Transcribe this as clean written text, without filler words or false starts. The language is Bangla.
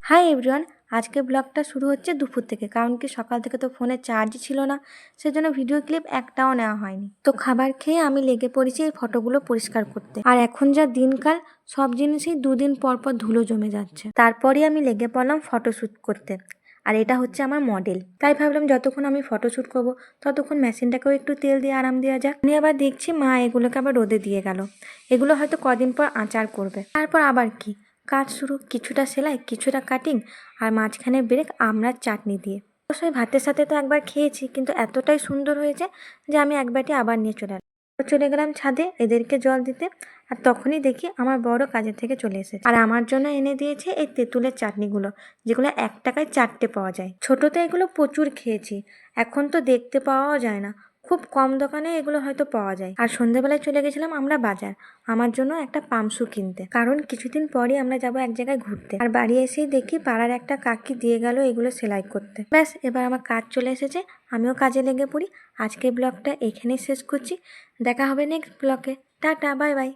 Hi everyone. আজকে ব্লগটা শুরু হচ্ছে দুপুর থেকে, কারণ কি সকাল থেকে তো ফোনে চার্জই ছিল না, সেজন্য ভিডিও ক্লিপ একটাও নেওয়া হয়নি। তো খাবার খেয়ে আমি লেগে পড়েছি এই ফটোগুলো পরিষ্কার করতে। আর এখন যা দিনকাল, সব জিনিসই দুদিন পর পর ধুলো জমে যাচ্ছে। তারপরই আমি লেগে পড়লাম ফটোশ্যুট করতে। আর এটা হচ্ছে আমার মডেল, তাই ভাবলাম যতক্ষণ আমি ফটোশ্যুট করবো ততক্ষণ মেশিনটাকেও একটু তেল দিয়ে আরাম দেওয়া যাক। আমি আবার দেখছি মা এগুলোকে আবার রোদে দিয়ে গেল। এগুলো হয়তো কদিন পর আচার করবে, তারপর আবার কি কাজ শুরু, কিছুটা সেলাই কিছুটা কাটিং, আর মাঝখানে ব্রেক আমড়ার চাটনি দিয়ে। অবশ্যই ভাতের সাথে তো একবার খেয়েছি, কিন্তু এতটাই সুন্দর হয়েছে যে আমি এক বাটি আবার নিয়ে চলে গেলাম ছাদে এদেরকে জল দিতে। আর তখনই দেখি আমার বড় কাজের থেকে চলে এসেছে, আর আমার জন্য এনে দিয়েছে এই তেঁতুলের চাটনিগুলো, যেগুলো 1 টাকায় 4টে পাওয়া যায়। ছোটোতে এগুলো প্রচুর খেয়েছি, এখন তো দেখতে পাওয়াও যায় না, খুব কম দোকানে এগুলো হয়তো পাওয়া যায়। আর সন্ধ্যেবেলায় চলে গেছিলাম আমরা বাজার আমার জন্য একটা পামসু কিনতে, কারণ কিছুদিন পরই আমরা যাব এক জায়গায় ঘুরতে। আর বাড়ি এসেই দেখি পাড়ার একটা কাকি দিয়ে গেল এগুলো সেলাই করতে। ব্যাস, এবার আমার কাজ চলে এসেছে, আমিও কাজে লেগে পড়ি। আজকের ব্লগটা এখানেই শেষ করছি, দেখা হবে নেক্সট ব্লগে। Tata, bye bye.